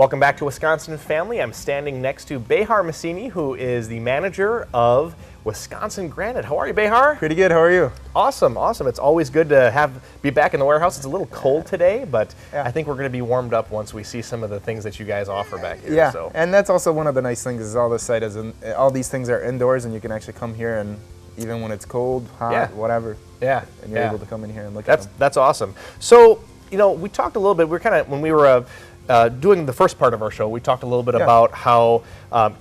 Welcome back to Wisconsin Family. I'm standing next to Behar Misini, who is the manager of Wisconsin Granite. How are you, Behar? Pretty good. How are you? Awesome, awesome. It's always good to be back in the warehouse. It's a little cold today, but yeah. I think we're going to be warmed up once we see some of the things that you guys offer back here. Yeah, so. And that's also one of the nice things is all this site is all these things are indoors, and you can actually come here and even when it's cold, hot, whatever. Yeah. And you're able to come in here and look at them. That's awesome. So, you know, we talked a little bit. When we were doing the first part of our show, we talked a little bit about how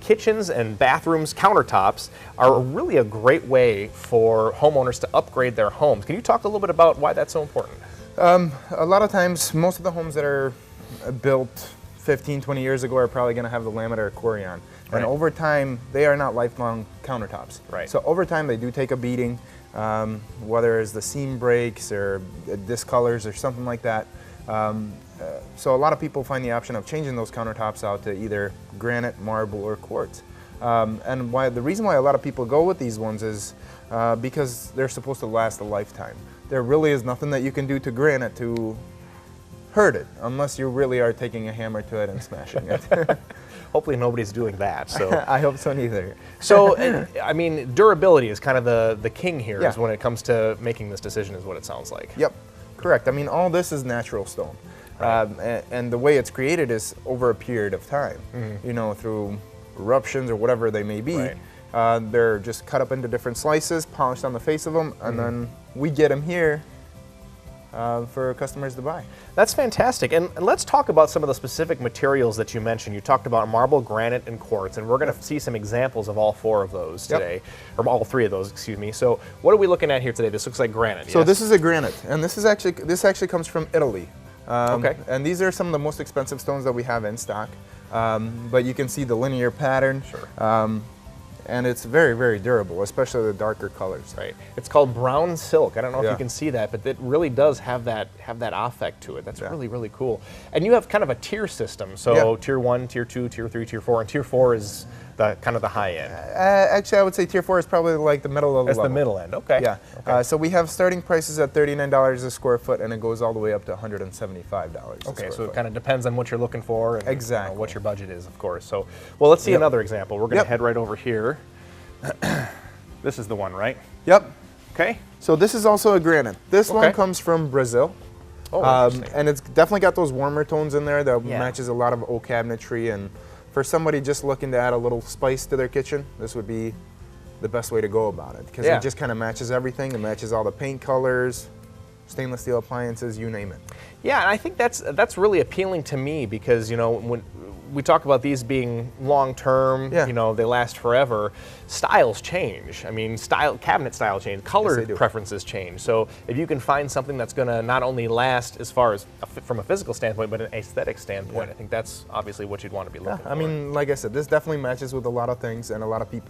kitchens and bathrooms, countertops are really a great way for homeowners to upgrade their homes. Can you talk a little bit about why that's so important? A lot of times, most of the homes that are built 15, 20 years ago are probably going to have the laminate or quarry on. Right. And over time, they are not lifelong countertops. Right. So over time, they do take a beating, whether it's the seam breaks or discolors or something like that. So a lot of people find the option of changing those countertops out to either granite, marble, or quartz. And the reason why a lot of people go with these ones is because they're supposed to last a lifetime. There really is nothing that you can do to granite to hurt it, unless you really are taking a hammer to it and smashing it. Hopefully nobody's doing that. So I hope so neither. So, I mean, durability is kind of the king here is when it comes to making this decision is what it sounds like. Yep, correct. I mean, all this is natural stone. Right. And the way it's created is over a period of time, you know, through eruptions or whatever they may be. Right. They're just cut up into different slices, polished on the face of them, and then we get them here for customers to buy. That's fantastic. And let's talk about some of the specific materials that you mentioned. You talked about marble, granite, and quartz, and we're going to see some examples of all four of those today, or all three of those, excuse me. So what are we looking at here today? This looks like granite. So this is a granite, and this actually comes from Italy. And these are some of the most expensive stones that we have in stock. But you can see the linear pattern. Sure. And it's very, very durable, especially the darker colors. Right. It's called brown silk. I don't know if you can see that, but it really does have that affect to it. That's really, really cool. And you have kind of a tier system. So tier 1, tier 2, tier 3, tier 4, and tier 4 is the kind of the high end. Actually, I would say tier 4 is probably like the middle of the level. That's the middle end. Okay. Yeah. Okay. So we have starting prices at $39 a square foot, and it goes all the way up to $175 a square foot. Okay, so it kind of depends on what you're looking for and exactly what your budget is, of course. So, well, let's see another example. We're going to head right over here. This is the one, right? Yep. Okay. So this is also a granite. This one comes from Brazil. Oh, and it's definitely got those warmer tones in there that matches a lot of oak cabinetry. And for somebody just looking to add a little spice to their kitchen, this would be the best way to go about it. Because it just kind of matches everything. It matches all the paint colors, stainless steel appliances, you name it. Yeah, and I think that's really appealing to me because, you know, when we talk about these being long-term, you know, they last forever, styles change. I mean, cabinet style change, color preferences change. So if you can find something that's going to not only last as far as from a physical standpoint, but an aesthetic standpoint, I think that's obviously what you'd want to be looking for. I mean, like I said, this definitely matches with a lot of things, and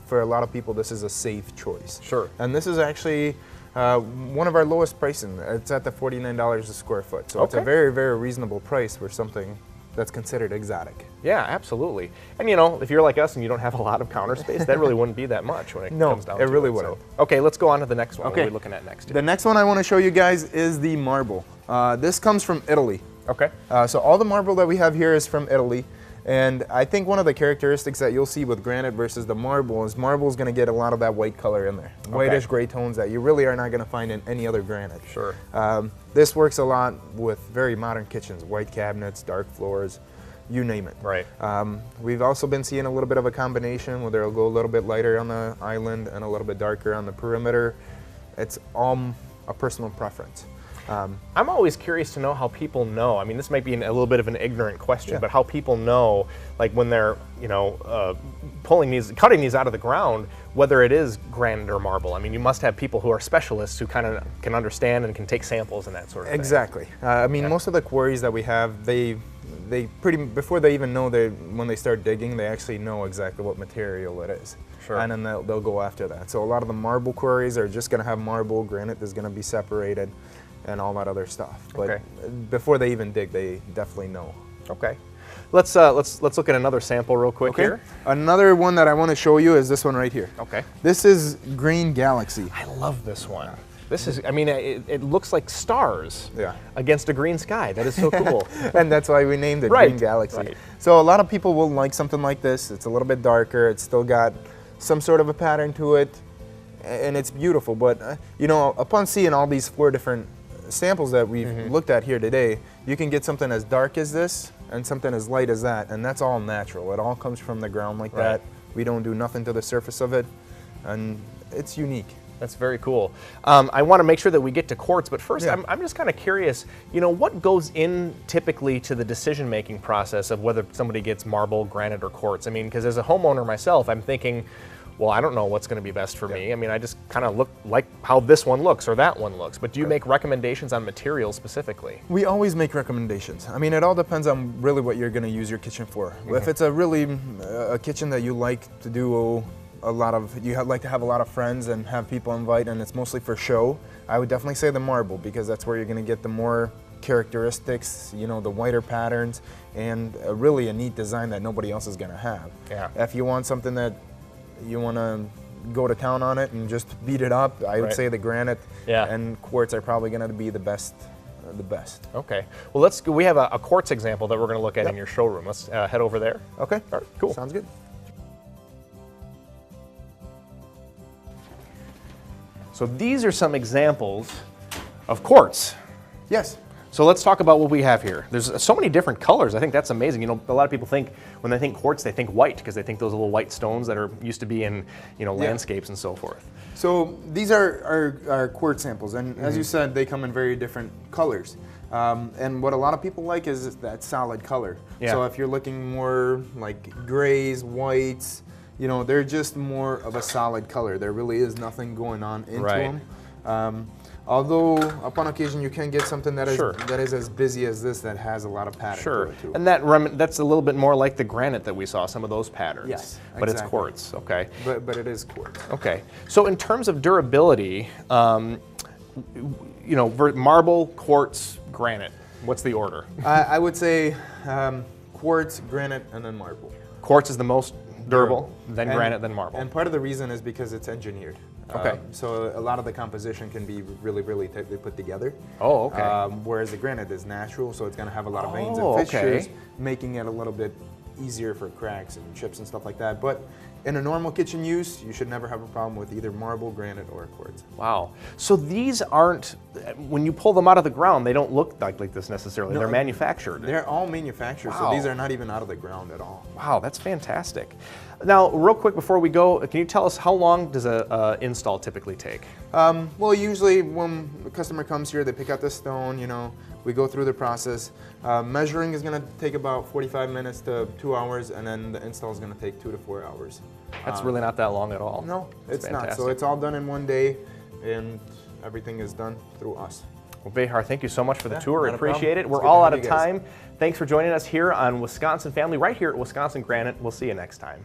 for a lot of people, this is a safe choice. Sure. And this is actually one of our lowest pricing. It's at the $49 a square foot. So it's a very, very reasonable price for something that's considered exotic. Yeah, absolutely. And you know, if you're like us and you don't have a lot of counter space, that really wouldn't be that much when it comes down to it. No, it really wouldn't. So, okay, let's go on to the next one. What are we looking at next? The next one I want to show you guys is the marble. This comes from Italy. Okay. So all the marble that we have here is from Italy. And I think one of the characteristics that you'll see with granite versus the marble is going to get a lot of that white color in there. Whitish gray tones that you really are not going to find in any other granite. Sure. This works a lot with very modern kitchens, white cabinets, dark floors, you name it. Right. We've also been seeing a little bit of a combination where they'll go a little bit lighter on the island and a little bit darker on the perimeter. It's all a personal preference. I'm always curious to know how people know. I mean, this might be a little bit of an ignorant question, but how people know, like when they're, you know, cutting these out of the ground, whether it is granite or marble. I mean, you must have people who are specialists who kind of can understand and can take samples and that sort of thing. Exactly. I mean, most of the quarries that we have, before they even know, when they start digging, they actually know exactly what material it is. Sure. And then they'll go after that. So a lot of the marble quarries are just going to have marble, granite is going to be separated, and all that other stuff. But before they even dig, they definitely know. Okay. Let's look at another sample real quick here. Another one that I want to show you is this one right here. Okay. This is Green Galaxy. I love this one. This is, I mean, it looks like stars against a green sky. That is so cool. And that's why we named it Green Galaxy. Right. So a lot of people will like something like this. It's a little bit darker. It's still got some sort of a pattern to it, and it's beautiful. But, you know, upon seeing all these 4 different samples that we've looked at here today, you can get something as dark as this and something as light as that, and that's all natural. It all comes from the ground like that. We don't do nothing to the surface of it, and it's unique. That's very cool. I want to make sure that we get to quartz, but first I'm just kind of curious, you know, what goes in typically to the decision-making process of whether somebody gets marble, granite, or quartz? I mean, because as a homeowner myself, I'm thinking, well, I don't know what's going to be best for me. I mean, I just kind of look like how this one looks or that one looks, but do you make recommendations on materials specifically? We always make recommendations. I mean, it all depends on really what you're going to use your kitchen for. If it's a kitchen that you like to do like to have a lot of friends and have people invite, and it's mostly for show, I would definitely say the marble, because that's where you're going to get the more characteristics, you know, the whiter patterns, and really a neat design that nobody else is going to have. If you want something that you want to go to town on it and just beat it up, I would say the granite and quartz are probably going to be the best. Okay. Well, let's go. We have a quartz example that we're going to look at in your showroom. Let's head over there. Okay. All right, cool. Sounds good. So these are some examples of quartz. Yes. So let's talk about what we have here. There's so many different colors. I think that's amazing. You know, a lot of people think, when they think quartz, they think white, because they think those little white stones that used to be in, you know, landscapes and so forth. So these are quartz samples, and as you said, they come in very different colors. And what a lot of people like is that solid color. So if you're looking more like grays, whites, you know, they're just more of a solid color. There really is nothing going on into them. Although, upon occasion, you can get something that is as busy as this, that has a lot of pattern to it too. And that's a little bit more like the granite that we saw, some of those patterns. Yes, but it's quartz, okay. But it is quartz. Okay. So in terms of durability, you know, marble, quartz, granite, what's the order? I would say quartz, granite, and then marble. Quartz is the most durable, then granite, then marble. And part of the reason is because it's engineered. Okay. So a lot of the composition can be really, really tightly put together. Oh, okay. Whereas the granite is natural, so it's going to have a lot of veins and fixtures, making it a little bit easier for cracks and chips and stuff like that. But in a normal kitchen use, you should never have a problem with either marble, granite, or quartz. Wow. So these aren't, when you pull them out of the ground, they don't look like this necessarily. No, they're manufactured. They're all manufactured, so these are not even out of the ground at all. Wow, that's fantastic. Now, real quick before we go, can you tell us how long does an install typically take? Well, usually when the customer comes here, they pick out the stone, you know, we go through the process. Measuring is going to take about 45 minutes to 2 hours, and then the install is going to take 2 to 4 hours. That's really not that long at all. No, it's not. So it's all done in one day, and everything is done through us. Well, Behar, thank you so much for the tour. I appreciate it. We're all out of time. Thanks for joining us here on Wisconsin Family, right here at Wisconsin Granite. We'll see you next time.